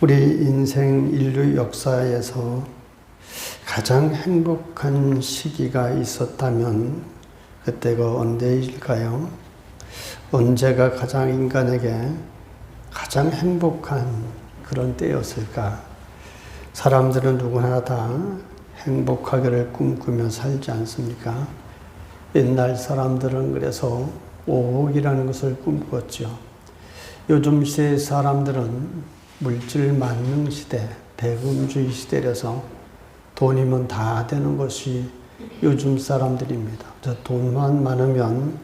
우리 인생 인류 역사에서 가장 행복한 시기가 있었다면 그때가 언제일까요? 언제가 가장 인간에게 가장 행복한 그런 때였을까? 사람들은 누구나 다 행복하기를 꿈꾸며 살지 않습니까? 옛날 사람들은 그래서 5억이라는 것을 꿈꿨죠. 요즘 시대 사람들은 물질 만능 시대, 대금주의 시대라서 돈이면 다 되는 것이 요즘 사람들입니다. 돈만 많으면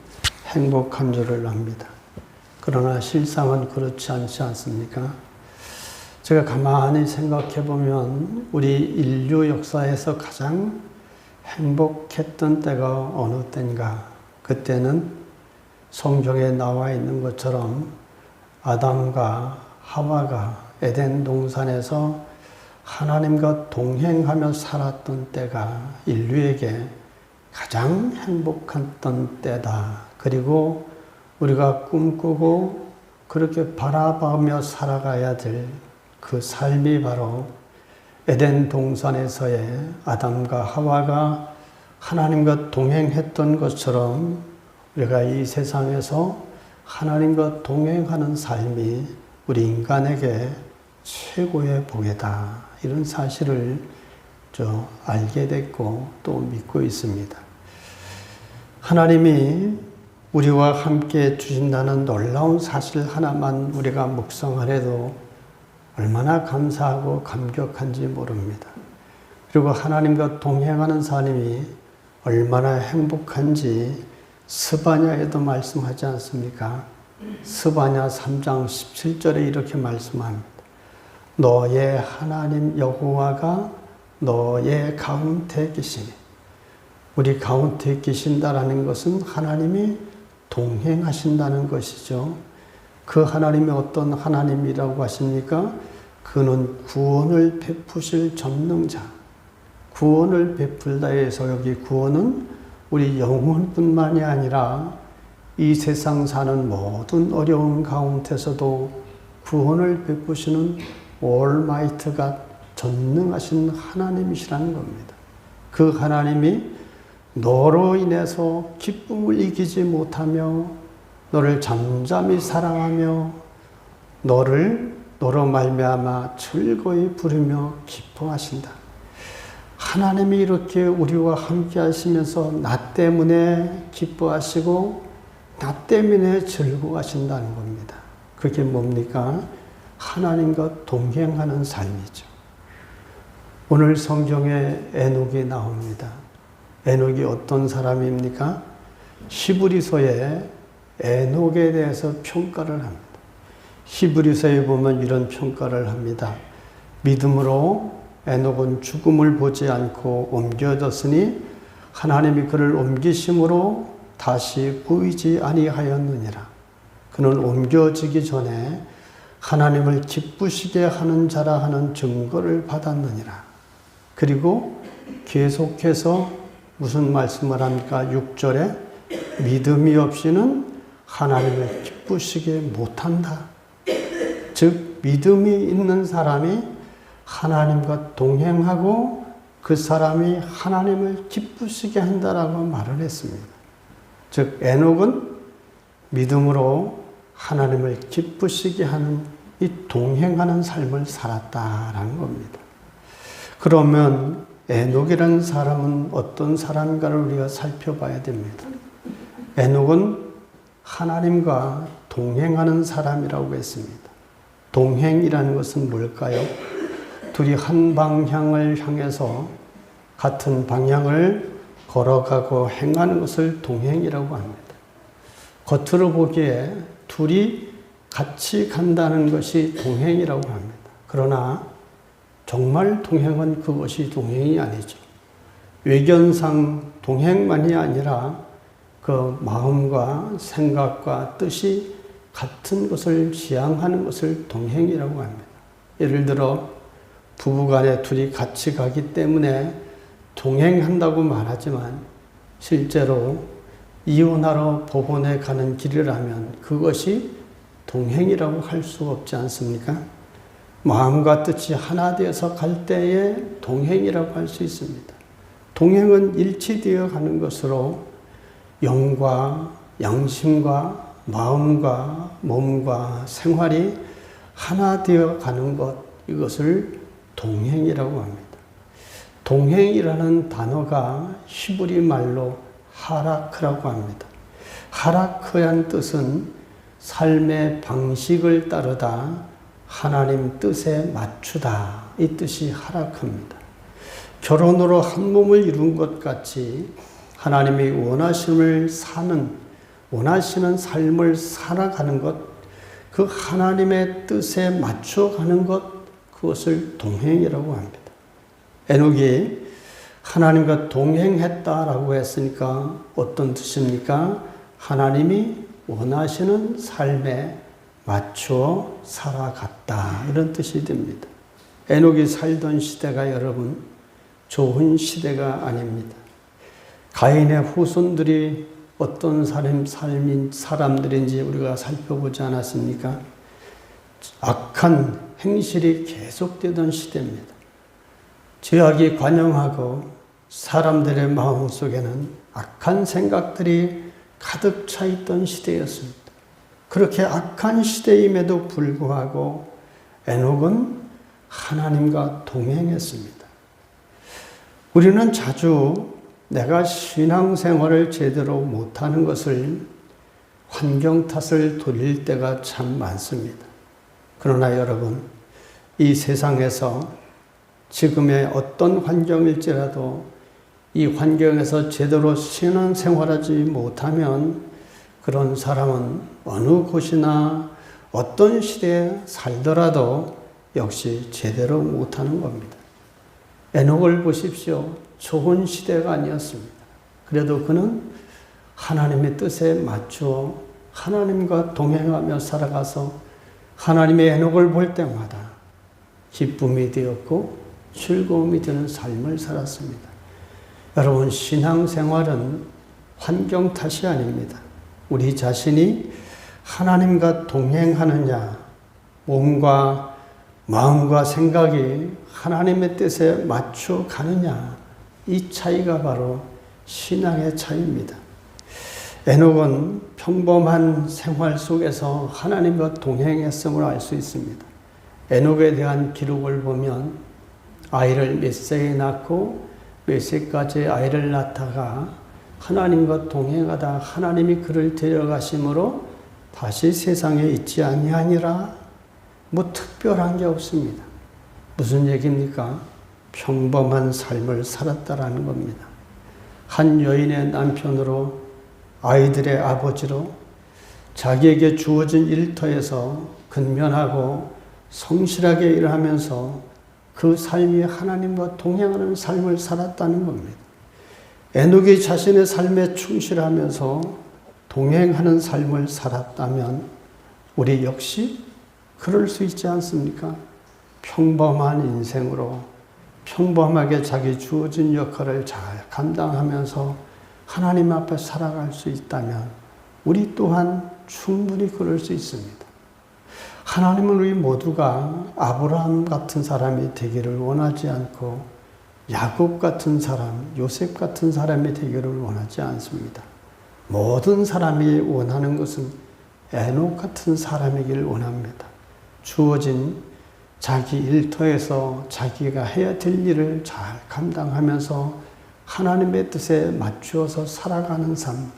행복한 줄을 압니다. 그러나 실상은 그렇지 않지 않습니까? 제가 가만히 생각해 보면 우리 인류 역사에서 가장 행복했던 때가 어느 때인가? 그때는 성경에 나와 있는 것처럼 아담과 하와가 에덴 동산에서 하나님과 동행하며 살았던 때가 인류에게 가장 행복했던 때다. 그리고 우리가 꿈꾸고 그렇게 바라보며 살아가야 될 그 삶이 바로 에덴 동산에서의 아담과 하와가 하나님과 동행했던 것처럼 우리가 이 세상에서 하나님과 동행하는 삶이 우리 인간에게 최고의 복이다. 이런 사실을 알게 됐고 또 믿고 있습니다. 하나님이 우리와 함께 주신다는 놀라운 사실 하나만 우리가 묵상하래도 얼마나 감사하고 감격한지 모릅니다. 그리고 하나님과 동행하는 삶이 얼마나 행복한지 스바냐에도 말씀하지 않습니까? 스바냐 3장 17절에 이렇게 말씀합니다. 너의 하나님 여호와가 너의 가운데 계시니. 우리 가운데 계신다라는 것은 하나님이 동행하신다는 것이죠. 그 하나님이 어떤 하나님이라고 하십니까? 그는 구원을 베푸실 전능자. 구원을 베풀다 해서 여기 구원은 우리 영혼뿐만이 아니라 이 세상 사는 모든 어려운 가운데서도 구원을 베푸시는 올마이트가 전능하신 하나님이시라는 겁니다. 그 하나님이 너로 인해서 기쁨을 이기지 못하며 너를 잠잠히 사랑하며 너로 말미암아 즐거이 부르며 기뻐하신다. 하나님이 이렇게 우리와 함께 하시면서 나 때문에 기뻐하시고 나 때문에 즐거워하신다는 겁니다. 그게 뭡니까? 하나님과 동행하는 삶이죠. 오늘 성경에 에녹이 나옵니다. 에녹이 어떤 사람입니까? 히브리서에 에녹에 대해서 평가를 합니다. 히브리서에 보면 이런 평가를 합니다. 믿음으로 에녹은 죽음을 보지 않고 옮겨졌으니 하나님이 그를 옮기심으로 다시 보이지 아니하였느니라. 그는 옮겨지기 전에 하나님을 기쁘시게 하는 자라 하는 증거를 받았느니라. 그리고 계속해서 무슨 말씀을 합니까? 6절에 믿음이 없이는 하나님을 기쁘시게 못한다. 즉 믿음이 있는 사람이 하나님과 동행하고 그 사람이 하나님을 기쁘시게 한다라고 말을 했습니다. 즉 에녹은 믿음으로 하나님을 기쁘시게 하는 이 동행하는 삶을 살았다라는 겁니다. 그러면 에녹이라는 사람은 어떤 사람인가를 우리가 살펴봐야 됩니다. 에녹은 하나님과 동행하는 사람이라고 했습니다. 동행이라는 것은 뭘까요? 둘이 한 방향을 향해서 같은 방향을 걸어가고 행하는 것을 동행이라고 합니다. 겉으로 보기에 둘이 같이 간다는 것이 동행이라고 합니다. 그러나 정말 동행은 그것이 동행이 아니죠. 외견상 동행만이 아니라 그 마음과 생각과 뜻이 같은 것을 지향하는 것을 동행이라고 합니다. 예를 들어 부부간에 둘이 같이 가기 때문에 동행한다고 말하지만 실제로 이혼하러 법원에 가는 길이라면 그것이 동행이라고 할 수 없지 않습니까? 마음과 뜻이 하나 되어서 갈 때에 동행이라고 할 수 있습니다. 동행은 일치되어 가는 것으로 영과 양심과 마음과 몸과 생활이 하나 되어 가는 것, 이것을 동행이라고 합니다. 동행이라는 단어가 히브리 말로 하라크라고 합니다. 하라크란 뜻은 삶의 방식을 따르다 하나님 뜻에 맞추다, 이 뜻이 하라크입니다. 결혼으로 한 몸을 이룬 것 같이 하나님이 원하시는 삶을 살아가는 것, 그 하나님의 뜻에 맞춰가는 것, 그것을 동행이라고 합니다. 에녹이 하나님과 동행했다라고 했으니까 어떤 뜻입니까? 하나님이 원하시는 삶에 맞추어 살아갔다, 이런 뜻이 됩니다. 에녹이 살던 시대가 여러분 좋은 시대가 아닙니다. 가인의 후손들이 어떤 사람들인지 우리가 살펴보지 않았습니까? 악한 행실이 계속되던 시대입니다. 죄악이 관영하고 사람들의 마음속에는 악한 생각들이 가득 차 있던 시대였습니다. 그렇게 악한 시대임에도 불구하고 에녹은 하나님과 동행했습니다. 우리는 자주 내가 신앙생활을 제대로 못하는 것을 환경 탓을 돌릴 때가 참 많습니다. 그러나 여러분, 이 세상에서 지금의 어떤 환경일지라도 이 환경에서 제대로 신앙생활하지 못하면 그런 사람은 어느 곳이나 어떤 시대에 살더라도 역시 제대로 못하는 겁니다. 에녹을 보십시오. 좋은 시대가 아니었습니다. 그래도 그는 하나님의 뜻에 맞추어 하나님과 동행하며 살아가서 하나님의 에녹을 볼 때마다 기쁨이 되었고 즐거움이 되는 삶을 살았습니다. 여러분, 신앙생활은 환경 탓이 아닙니다. 우리 자신이 하나님과 동행하느냐, 몸과 마음과 생각이 하나님의 뜻에 맞춰 가느냐, 이 차이가 바로 신앙의 차이입니다. 에녹은 평범한 생활 속에서 하나님과 동행했음을 알 수 있습니다. 에녹에 대한 기록을 보면 아이를 몇 세에 낳고 몇 세까지 아이를 낳다가 하나님과 동행하다 하나님이 그를 데려가심으로 다시 세상에 있지 아니하니라. 뭐 특별한 게 없습니다. 무슨 얘기입니까? 평범한 삶을 살았다라는 겁니다. 한 여인의 남편으로, 아이들의 아버지로, 자기에게 주어진 일터에서 근면하고 성실하게 일하면서 그 삶이 하나님과 동행하는 삶을 살았다는 겁니다. 에녹이 자신의 삶에 충실하면서 동행하는 삶을 살았다면 우리 역시 그럴 수 있지 않습니까? 평범한 인생으로 평범하게 자기 주어진 역할을 잘 감당하면서 하나님 앞에 살아갈 수 있다면 우리 또한 충분히 그럴 수 있습니다. 하나님은 우리 모두가 아브라함 같은 사람이 되기를 원하지 않고 야곱 같은 사람, 요셉 같은 사람이 되기를 원하지 않습니다. 모든 사람이 원하는 것은 에녹 같은 사람이길 원합니다. 주어진 자기 일터에서 자기가 해야 될 일을 잘 감당하면서 하나님의 뜻에 맞추어서 살아가는 삶,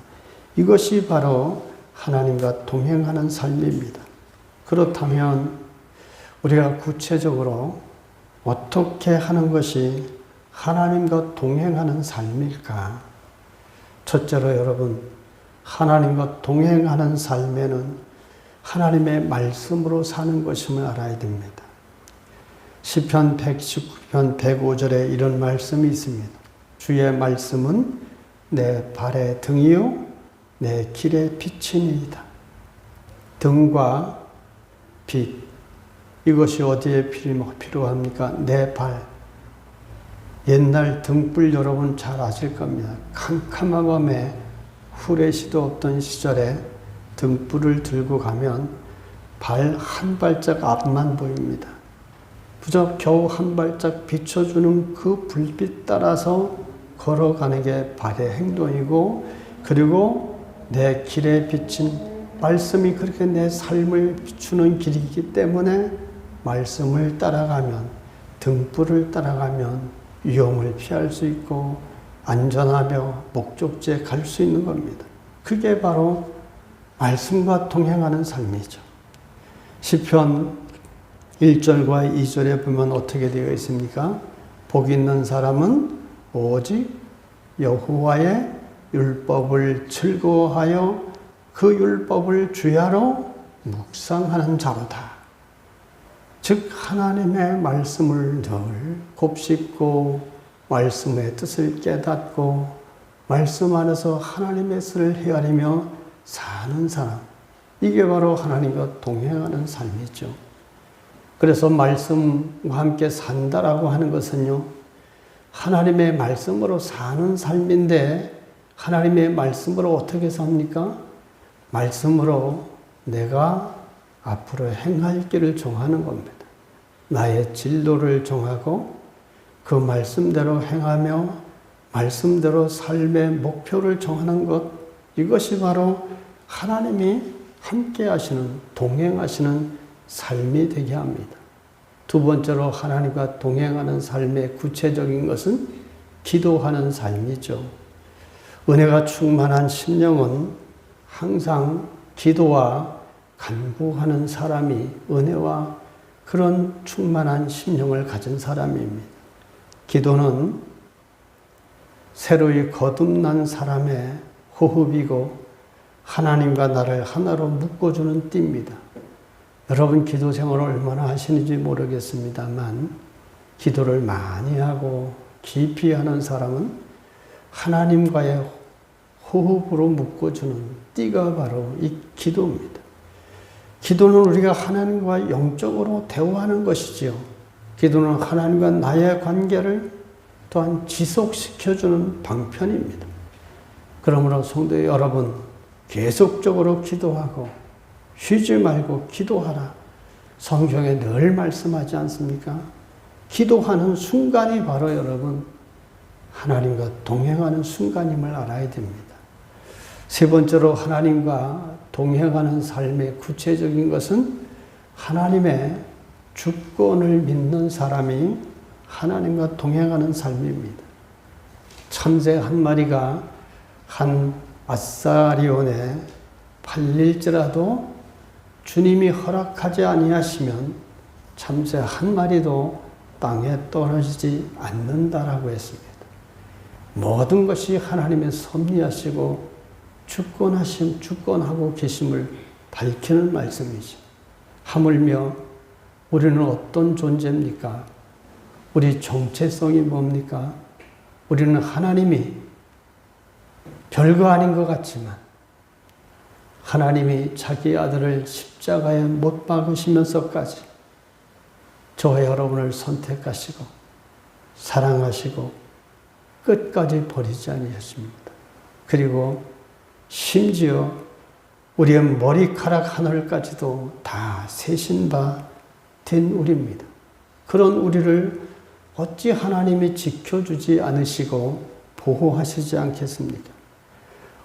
이것이 바로 하나님과 동행하는 삶입니다. 그렇다면 우리가 구체적으로 어떻게 하는 것이 하나님과 동행하는 삶일까? 첫째로 여러분, 하나님과 동행하는 삶에는 하나님의 말씀으로 사는 것임을 알아야 됩니다. 시편 119편 105절에 이런 말씀이 있습니다. 주의 말씀은 내 발의 등이요 내 길의 빛이니이다. 등과 빛, 이것이 어디에 필요합니까? 내 발. 옛날 등불 여러분 잘 아실 겁니다. 캄캄한 밤에 후레쉬도 없던 시절에 등불을 들고 가면 발 한 발짝 앞만 보입니다. 그저 겨우 한 발짝 비춰주는 그 불빛 따라서 걸어가는 게 발의 행동이고, 그리고 내 길에 비친 말씀이 그렇게 내 삶을 비추는 길이기 때문에 말씀을 따라가면, 등불을 따라가면 위험을 피할 수 있고 안전하며 목적지에 갈 수 있는 겁니다. 그게 바로 말씀과 동행하는 삶이죠. 시편 1절과 2절에 보면 어떻게 되어 있습니까? 복 있는 사람은 오직 여호와의 율법을 즐거워하여 그 율법을 주야로 묵상하는 자로다. 즉 하나님의 말씀을 늘 곱씹고 말씀의 뜻을 깨닫고 말씀 안에서 하나님의 뜻을 헤아리며 사는 사람, 이게 바로 하나님과 동행하는 삶이죠. 그래서 말씀과 함께 산다라고 하는 것은요, 하나님의 말씀으로 사는 삶인데, 하나님의 말씀으로 어떻게 삽니까? 말씀으로 내가 앞으로 행할 길을 정하는 겁니다. 나의 진로를 정하고 그 말씀대로 행하며 말씀대로 삶의 목표를 정하는 것, 이것이 바로 하나님이 함께 하시는, 동행하시는 삶이 되게 합니다. 두 번째로 하나님과 동행하는 삶의 구체적인 것은 기도하는 삶이죠. 은혜가 충만한 심령은 항상 기도와 간구하는 사람이 은혜와 그런 충만한 심령을 가진 사람입니다. 기도는 새로이 거듭난 사람의 호흡이고 하나님과 나를 하나로 묶어주는 띠입니다. 여러분 기도 생활을 얼마나 하시는지 모르겠습니다만, 기도를 많이 하고 깊이 하는 사람은 하나님과의 호흡으로 묶어주는 띠가 바로 이 기도입니다. 기도는 우리가 하나님과 영적으로 대화하는 것이지요. 기도는 하나님과 나의 관계를 또한 지속시켜주는 방편입니다. 그러므로 성도 여러분, 계속적으로 기도하고 쉬지 말고 기도하라. 성경에 늘 말씀하지 않습니까? 기도하는 순간이 바로 여러분 하나님과 동행하는 순간임을 알아야 됩니다. 세 번째로 하나님과 동행하는 삶의 구체적인 것은 하나님의 주권을 믿는 사람이 하나님과 동행하는 삶입니다. 참새 한 마리가 한 아사리온에 팔릴지라도 주님이 허락하지 아니하시면 참새 한 마리도 땅에 떨어지지 않는다라고 했습니다. 모든 것이 하나님의 섭리하시고 주권하고 계심을 밝히는 말씀이죠. 하물며 우리는 어떤 존재입니까? 우리 정체성이 뭡니까? 우리는 하나님이 별거 아닌 것 같지만 하나님이 자기 아들을 십자가에 못 박으시면서까지 저와 여러분을 선택하시고 사랑하시고 끝까지 버리지 아니하십니다. 그리고 심지어 우리의 머리카락 하늘까지도 다 세신 바 된 우리입니다. 그런 우리를 어찌 하나님이 지켜주지 않으시고 보호하시지 않겠습니까?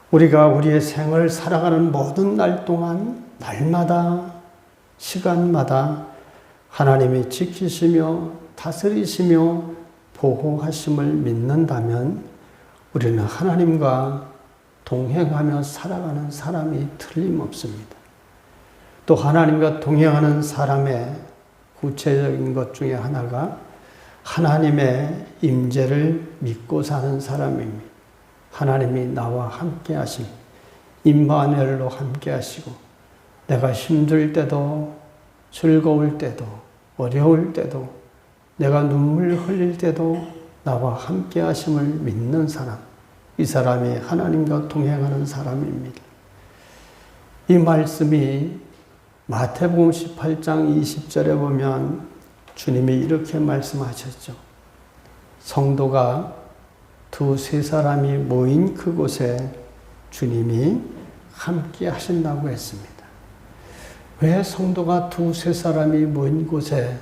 우리가 우리의 생을 살아가는 모든 날 동안 날마다 시간마다 하나님이 지키시며 다스리시며 보호하심을 믿는다면 우리는 하나님과 동행하며 살아가는 사람이 틀림없습니다. 또 하나님과 동행하는 사람의 구체적인 것 중에 하나가 하나님의 임재를 믿고 사는 사람입니다. 하나님이 나와 함께 하심, 임마누엘로 함께 하시고 내가 힘들 때도 즐거울 때도 어려울 때도 내가 눈물 흘릴 때도 나와 함께 하심을 믿는 사람, 이 사람이 하나님과 동행하는 사람입니다. 이 말씀이 마태복음 18장 20절에 보면 주님이 이렇게 말씀하셨죠. 성도가 두세 사람이 모인 그곳에 주님이 함께 하신다고 했습니다. 왜 성도가 두세 사람이 모인 곳에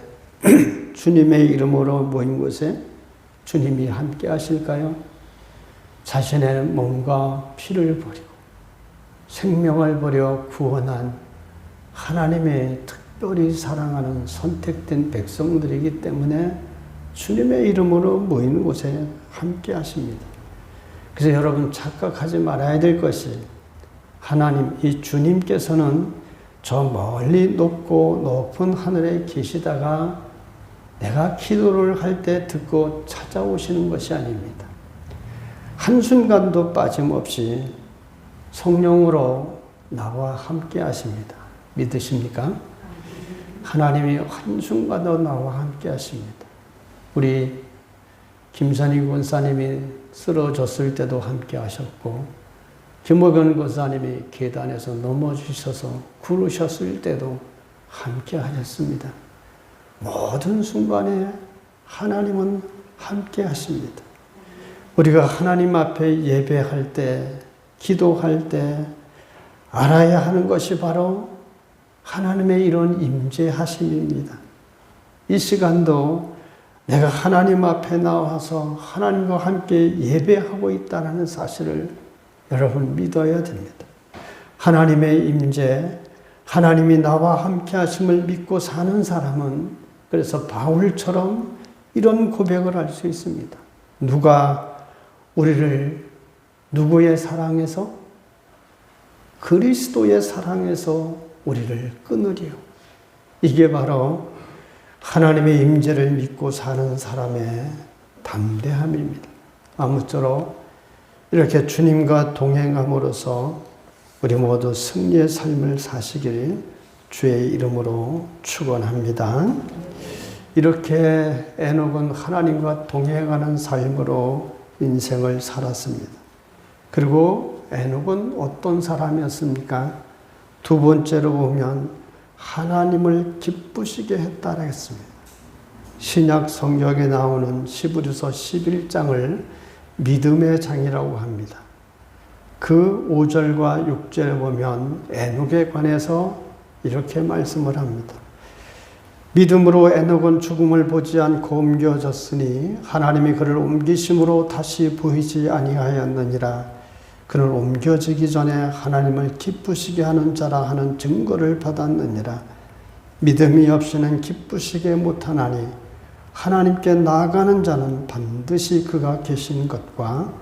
주님의 이름으로 모인 곳에 주님이 함께 하실까요? 자신의 몸과 피를 버리고 생명을 버려 구원한 하나님의 특별히 사랑하는 선택된 백성들이기 때문에 주님의 이름으로 모이는 곳에 함께 하십니다. 그래서 여러분 착각하지 말아야 될 것이 하나님, 이 주님께서는 저 멀리 높고 높은 하늘에 계시다가 내가 기도를 할 때 듣고 찾아오시는 것이 아닙니다. 한순간도 빠짐없이 성령으로 나와 함께 하십니다. 믿으십니까? 하나님이 한순간도 나와 함께 하십니다. 우리 김선희 권사님이 쓰러졌을 때도 함께 하셨고, 김옥연 권사님이 계단에서 넘어지셔서 구르셨을 때도 함께 하셨습니다. 모든 순간에 하나님은 함께 하십니다. 우리가 하나님 앞에 예배할 때, 기도할 때 알아야 하는 것이 바로 하나님의 이런 임재하심입니다. 이 시간도 내가 하나님 앞에 나와서 하나님과 함께 예배하고 있다는 사실을 여러분 믿어야 됩니다. 하나님의 임재, 하나님이 나와 함께 하심을 믿고 사는 사람은 그래서 바울처럼 이런 고백을 할 수 있습니다. 누가 우리를 누구의 사랑에서? 그리스도의 사랑에서 우리를 끊으리요. 이게 바로 하나님의 임재를 믿고 사는 사람의 담대함입니다. 아무쪼록 이렇게 주님과 동행함으로써 우리 모두 승리의 삶을 사시길 주의 이름으로 축원합니다. 이렇게 에녹은 하나님과 동행하는 삶으로 인생을 살았습니다. 그리고 에녹은 어떤 사람이었습니까? 두 번째로 보면 하나님을 기쁘시게 했다라 했습니다. 신약 성경에 나오는 히브리서 11장을 믿음의 장이라고 합니다. 그 5절과 6절에 보면 에녹에 관해서 이렇게 말씀을 합니다. 믿음으로 에녹은 죽음을 보지 않고 옮겨졌으니 하나님이 그를 옮기심으로 다시 보이지 아니하였느니라. 그는 옮겨지기 전에 하나님을 기쁘시게 하는 자라 하는 증거를 받았느니라. 믿음이 없이는 기쁘시게 못하나니 하나님께 나아가는 자는 반드시 그가 계신 것과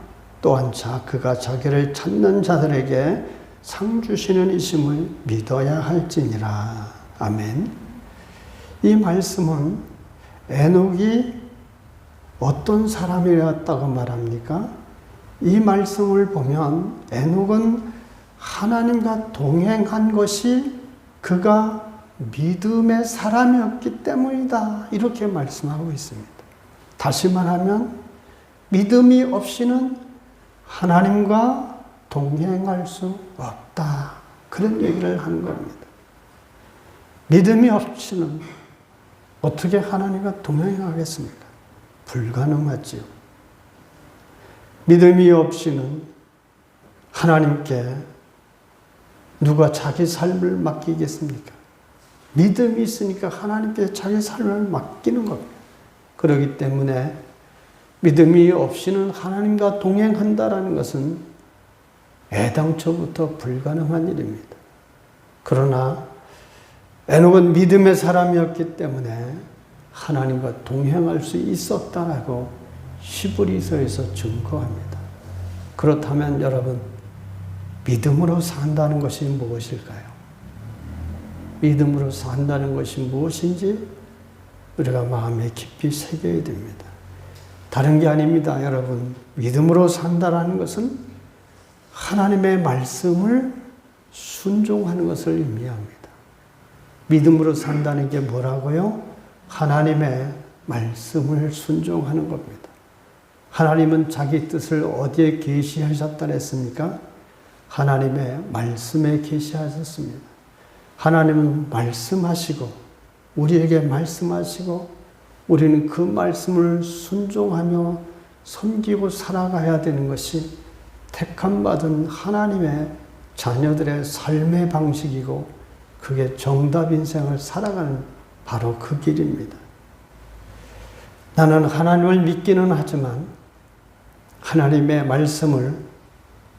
또한 그가 자기를 찾는 자들에게 상 주시는 이심을 믿어야 할지니라. 아멘. 이 말씀은 에녹이 어떤 사람이었다고 말합니까? 이 말씀을 보면 에녹은 하나님과 동행한 것이 그가 믿음의 사람이었기 때문이다. 이렇게 말씀하고 있습니다. 다시 말하면 믿음이 없이는 하나님과 동행할 수 없다. 그런 얘기를 하는 겁니다. 믿음이 없이는 어떻게 하나님과 동행하겠습니까? 불가능하지요. 믿음이 없이는 하나님께 누가 자기 삶을 맡기겠습니까? 믿음이 있으니까 하나님께 자기 삶을 맡기는 겁니다. 그렇기 때문에 믿음이 없이는 하나님과 동행한다라는 것은 애당초부터 불가능한 일입니다. 그러나 에녹은 믿음의 사람이었기 때문에 하나님과 동행할 수 있었다라고 히브리서에서 증거합니다. 그렇다면 여러분, 믿음으로 산다는 것이 무엇일까요? 믿음으로 산다는 것이 무엇인지 우리가 마음에 깊이 새겨야 됩니다. 다른 게 아닙니다, 여러분. 믿음으로 산다는 것은 하나님의 말씀을 순종하는 것을 의미합니다. 믿음으로 산다는 게 뭐라고요? 하나님의 말씀을 순종하는 겁니다. 하나님은 자기 뜻을 어디에 계시하셨다 했습니까? 하나님의 말씀에 계시하셨습니다. 하나님은 말씀하시고 우리에게 말씀하시고 우리는 그 말씀을 순종하며 섬기고 살아가야 되는 것이 택함받은 하나님의 자녀들의 삶의 방식이고 그게 정답 인생을 살아가는 바로 그 길입니다. 나는 하나님을 믿기는 하지만 하나님의 말씀을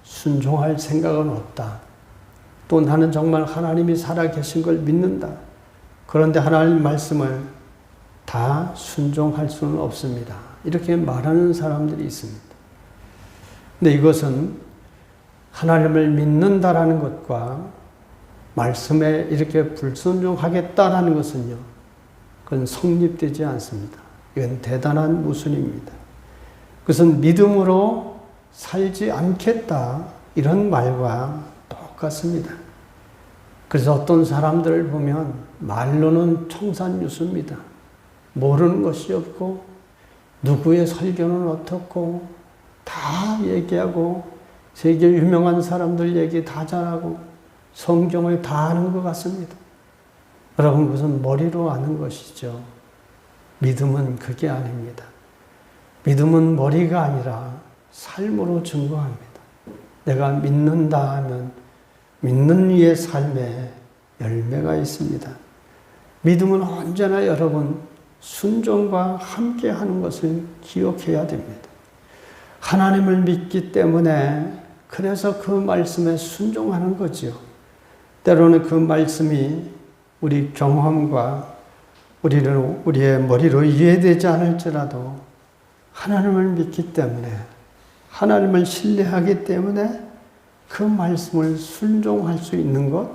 순종할 생각은 없다. 또 나는 정말 하나님이 살아계신 걸 믿는다. 그런데 하나님 말씀을 다 순종할 수는 없습니다. 이렇게 말하는 사람들이 있습니다. 근데 이것은 하나님을 믿는다라는 것과 말씀에 이렇게 불순종하겠다라는 것은요, 그건 성립되지 않습니다. 이건 대단한 모순입니다. 그것은 믿음으로 살지 않겠다 이런 말과 똑같습니다. 그래서 어떤 사람들을 보면 말로는 청산유수입니다. 모르는 것이 없고 누구의 설교는 어떻고 다 얘기하고 세계 유명한 사람들 얘기 다 잘하고 성경을 다 아는 것 같습니다. 여러분, 그것은 머리로 아는 것이죠. 믿음은 그게 아닙니다. 믿음은 머리가 아니라 삶으로 증거합니다. 내가 믿는다 하면 믿는 이의 삶에 열매가 있습니다. 믿음은 언제나 여러분 순종과 함께 하는 것을 기억해야 됩니다. 하나님을 믿기 때문에 그래서 그 말씀에 순종하는 거지요. 때로는 그 말씀이 우리 경험과 우리의 머리로 이해되지 않을지라도 하나님을 믿기 때문에, 하나님을 신뢰하기 때문에 그 말씀을 순종할 수 있는 것,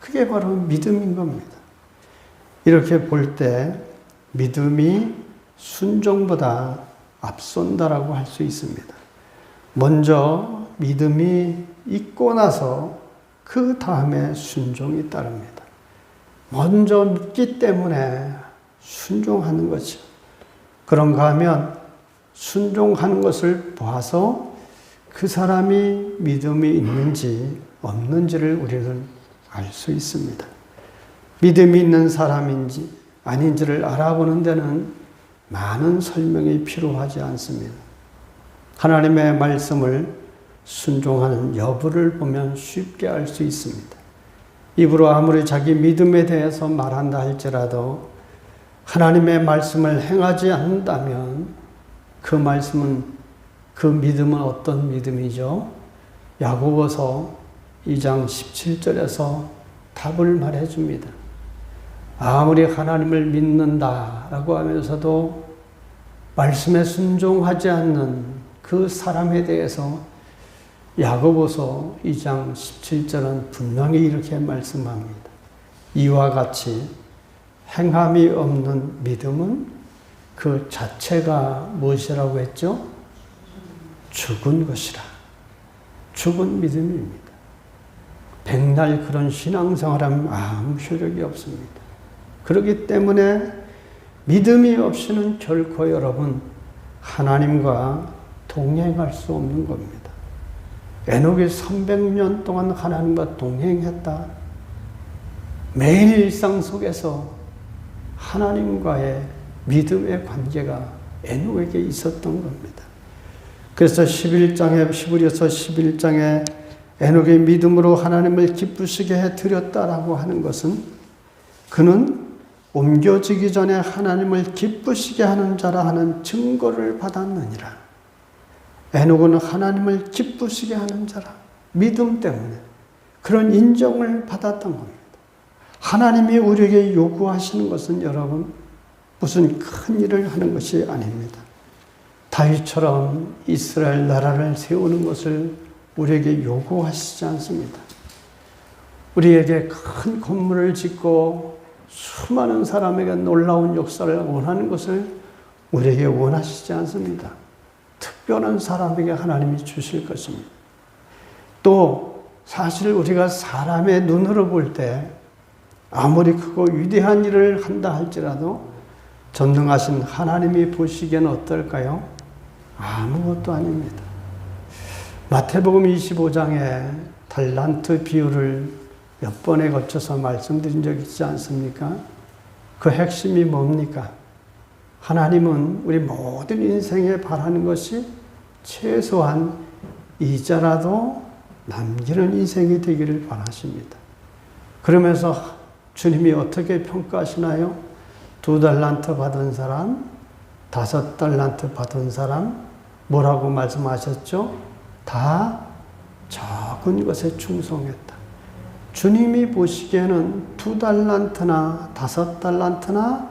그게 바로 믿음인 겁니다. 이렇게 볼 때 믿음이 순종보다 앞선다라고 할 수 있습니다. 먼저 믿음이 있고 나서 그 다음에 순종이 따릅니다. 먼저 믿기 때문에 순종하는 거죠. 그런가 하면 순종하는 것을 봐서 그 사람이 믿음이 있는지 없는지를 우리는 알 수 있습니다. 믿음이 있는 사람인지 아닌지를 알아보는 데는 많은 설명이 필요하지 않습니다. 하나님의 말씀을 순종하는 여부를 보면 쉽게 알 수 있습니다. 입으로 아무리 자기 믿음에 대해서 말한다 할지라도 하나님의 말씀을 행하지 않는다면 그 말씀은, 그 믿음은 어떤 믿음이죠? 야고보서 2장 17절에서 답을 말해줍니다. 아무리 하나님을 믿는다라고 하면서도 말씀에 순종하지 않는 그 사람에 대해서 야고보서 2장 17절은 분명히 이렇게 말씀합니다. 이와 같이 행함이 없는 믿음은 그 자체가 무엇이라고 했죠? 죽은 것이라. 죽은 믿음입니다. 백날 그런 신앙생활하면 아무 효력이 없습니다. 그렇기 때문에 믿음이 없이는 결코 여러분 하나님과 동행할 수 없는 겁니다. 에녹이 300년 동안 하나님과 동행했다. 매일 일상 속에서 하나님과의 믿음의 관계가 에녹에게 있었던 겁니다. 그래서 11절에서 11장에 에녹의 믿음으로 하나님을 기쁘시게 해드렸다라고 하는 것은 그는 옮겨지기 전에 하나님을 기쁘시게 하는 자라 하는 증거를 받았느니라. 에녹은 하나님을 기쁘시게 하는 자라. 믿음 때문에 그런 인정을 받았던 겁니다. 하나님이 우리에게 요구하시는 것은 여러분 무슨 큰 일을 하는 것이 아닙니다. 다윗처럼 이스라엘 나라를 세우는 것을 우리에게 요구하시지 않습니다. 우리에게 큰 건물을 짓고 수많은 사람에게 놀라운 역사를 원하는 것을 우리에게 원하시지 않습니다. 특별한 사람에게 하나님이 주실 것입니다. 또 사실 우리가 사람의 눈으로 볼 때 아무리 크고 위대한 일을 한다 할지라도 전능하신 하나님이 보시기에는 어떨까요? 아무것도 아닙니다. 마태복음 25장에 달란트 비유를 몇 번에 거쳐서 말씀드린 적 있지 않습니까? 그 핵심이 뭡니까? 하나님은 우리 모든 인생에 바라는 것이 최소한 이자라도 남기는 인생이 되기를 바라십니다. 그러면서 주님이 어떻게 평가하시나요? 2달란트 받은 사람, 5달란트 받은 사람 뭐라고 말씀하셨죠? 다 적은 것에 충성했다. 주님이 보시기에는 2달란트나 5달란트나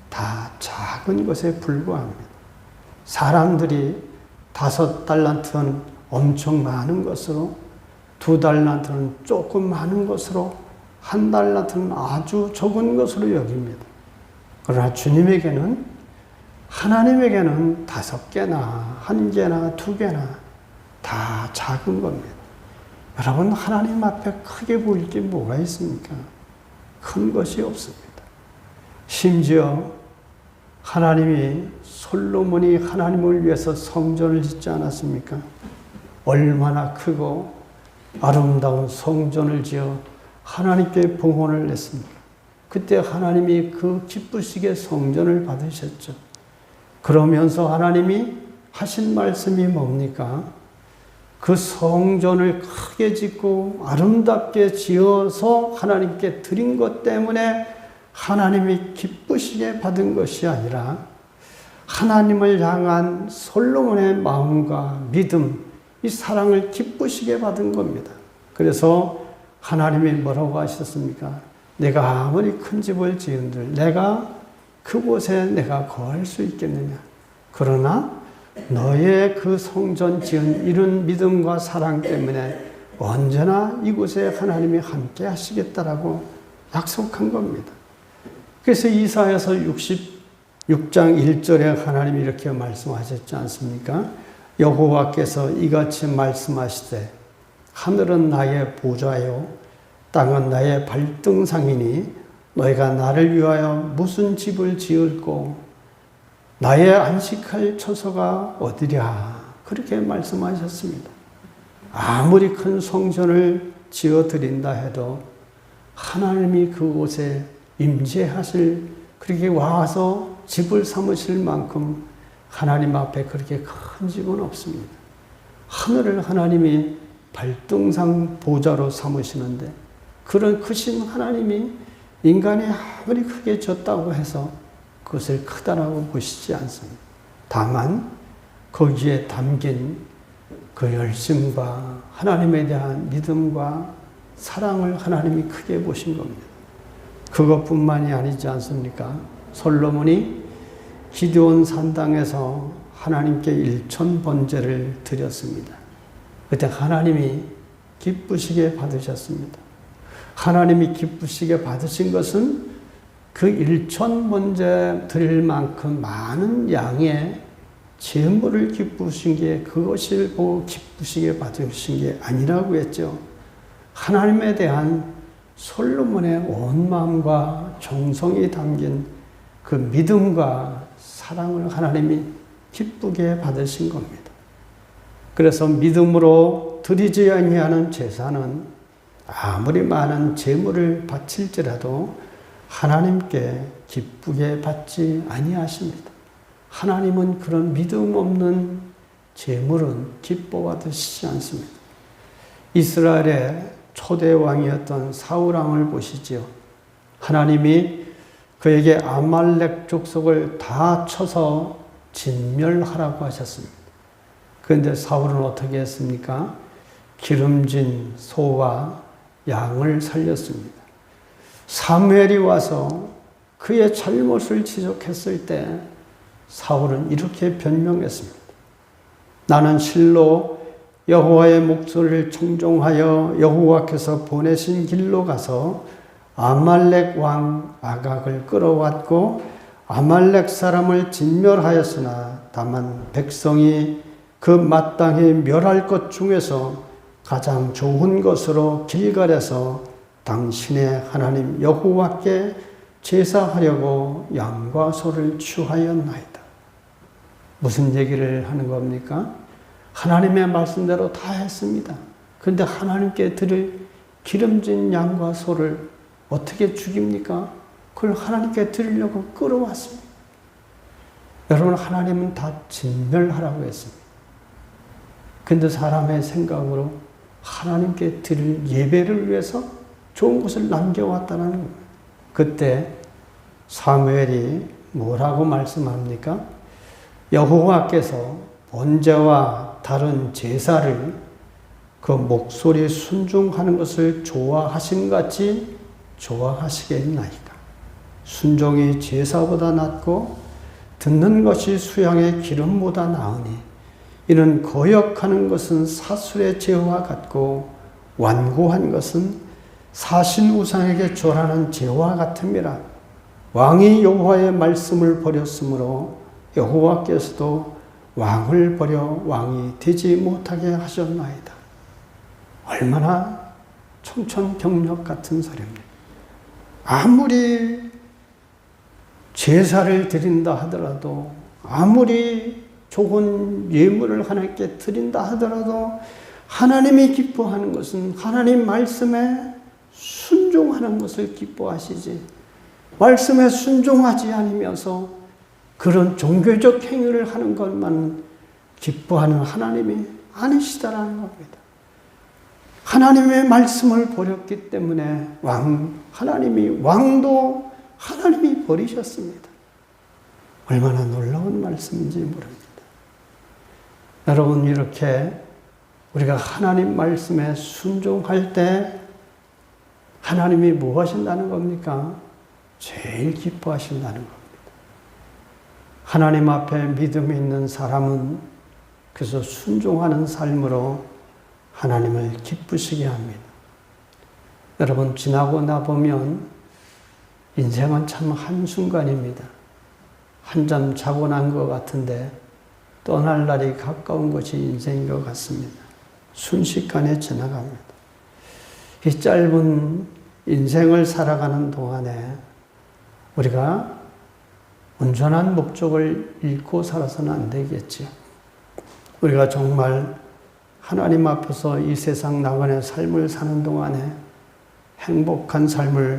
다 작은 것에 불과합니다. 사람들이 5달란트는 엄청 많은 것으로, 2달란트는 조금 많은 것으로, 1달란트는 아주 적은 것으로 여깁니다. 그러나 주님에게는, 하나님에게는 5개나 1개나 2개나 다 작은 겁니다. 여러분, 하나님 앞에 크게 보일 게 뭐가 있습니까? 큰 것이 없습니다. 심지어 하나님이, 솔로몬이 하나님을 위해서 성전을 짓지 않았습니까? 얼마나 크고 아름다운 성전을 지어 하나님께 봉헌을 했습니까? 그때 하나님이 그 기쁘시게 성전을 받으셨죠. 그러면서 하나님이 하신 말씀이 뭡니까? 그 성전을 크게 짓고 아름답게 지어서 하나님께 드린 것 때문에 하나님이 기쁘시게 받은 것이 아니라 하나님을 향한 솔로몬의 마음과 믿음, 이 사랑을 기쁘시게 받은 겁니다. 그래서 하나님이 뭐라고 하셨습니까? 내가 아무리 큰 집을 지은들 내가 그곳에 내가 거할 수 있겠느냐? 그러나 너의 그 성전 지은 이런 믿음과 사랑 때문에 언제나 이곳에 하나님이 함께 하시겠다라고 약속한 겁니다. 그래서 이사야서 66장 1절에 하나님이 이렇게 말씀하셨지 않습니까? 여호와께서 이같이 말씀하시되 하늘은 나의 보좌요 땅은 나의 발등상이니 너희가 나를 위하여 무슨 집을 지을꼬 나의 안식할 처소가 어디랴 그렇게 말씀하셨습니다. 아무리 큰 성전을 지어드린다 해도 하나님이 그곳에 임재하실, 그렇게 와서 집을 삼으실 만큼 하나님 앞에 그렇게 큰 집은 없습니다. 하늘을 하나님이 발등상 보좌로 삼으시는데 그런 크신 하나님이 인간이 아무리 크게 졌다고 해서 그것을 크다라고 보시지 않습니다. 다만 거기에 담긴 그 열심과 하나님에 대한 믿음과 사랑을 하나님이 크게 보신 겁니다. 그것뿐만이 아니지 않습니까? 솔로몬이 기드온 산당에서 하나님께 1000번제를 드렸습니다. 그때 하나님이 기쁘시게 받으셨습니다. 하나님이 기쁘시게 받으신 것은 그 1000번제 드릴 만큼 많은 양의 제물을 기쁘신 게 그것을 보고 기쁘시게 받으신 게 아니라고 했죠. 하나님에 대한 솔로몬의 온 마음과 정성이 담긴 그 믿음과 사랑을 하나님이 기쁘게 받으신 겁니다. 그래서 믿음으로 드리지 아니하는 제사는 아무리 많은 제물을 바칠지라도 하나님께 기쁘게 받지 아니하십니다. 하나님은 그런 믿음 없는 제물은 기뻐 받으시지 않습니다. 이스라엘의 초대 왕이었던 사울 왕을 보시지요. 하나님이 그에게 아말렉 족속을 다 쳐서 진멸하라고 하셨습니다. 그런데 사울은 어떻게 했습니까? 기름진 소와 양을 살렸습니다. 사무엘이 와서 그의 잘못을 지적했을 때 사울은 이렇게 변명했습니다. 나는 실로 여호와의 목소리를 청종하여 여호와께서 보내신 길로 가서 아말렉 왕 아각을 끌어왔고 아말렉 사람을 진멸하였으나 다만 백성이 그 마땅히 멸할 것 중에서 가장 좋은 것으로 길갈에서 당신의 하나님 여호와께 제사하려고 양과 소를 취하였나이다. 무슨 얘기를 하는 겁니까? 하나님의 말씀대로 다 했습니다. 그런데 하나님께 드릴 기름진 양과 소를 어떻게 죽입니까? 그걸 하나님께 드리려고 끌어왔습니다. 여러분, 하나님은 다 진멸하라고 했습니다. 그런데 사람의 생각으로 하나님께 드릴 예배를 위해서 좋은 것을 남겨왔다는 겁니다. 그때 사무엘이 뭐라고 말씀합니까? 여호와께서 번제와 다른 제사를 그 목소리 순종하는 것을 좋아하신 같이 좋아하시겠나이까. 순종이 제사보다 낫고 듣는 것이 수양의 기름보다 나으니 이는 거역하는 것은 사술의 죄와 같고 완고한 것은 사신 우상에게 절하는 죄와 같음이라. 왕이 여호와의 말씀을 버렸으므로 여호와께서도 왕을 버려 왕이 되지 못하게 하셨나이다. 얼마나 청천벽력 같은 소리입니다. 아무리 제사를 드린다 하더라도, 아무리 좋은 예물을 하나님께 드린다 하더라도 하나님이 기뻐하는 것은 하나님 말씀에 순종하는 것을 기뻐하시지, 말씀에 순종하지 않으면서 그런 종교적 행위를 하는 것만 기뻐하는 하나님이 아니시다라는 겁니다. 하나님의 말씀을 버렸기 때문에 왕도 하나님이 버리셨습니다. 얼마나 놀라운 말씀인지 모릅니다. 여러분, 이렇게 우리가 하나님 말씀에 순종할 때 하나님이 뭐 하신다는 겁니까? 제일 기뻐하신다는 겁니다. 하나님 앞에 믿음이 있는 사람은 그래서 순종하는 삶으로 하나님을 기쁘시게 합니다. 여러분, 지나고 나보면 인생은 참 한순간입니다. 한잠 자고 난 것 같은데 떠날 날이 가까운 것이 인생인 것 같습니다. 순식간에 지나갑니다. 이 짧은 인생을 살아가는 동안에 우리가 온전한 목적을 잃고 살아서는 안 되겠지요. 우리가 정말 하나님 앞에서 이 세상 나그네 삶을 사는 동안에 행복한 삶을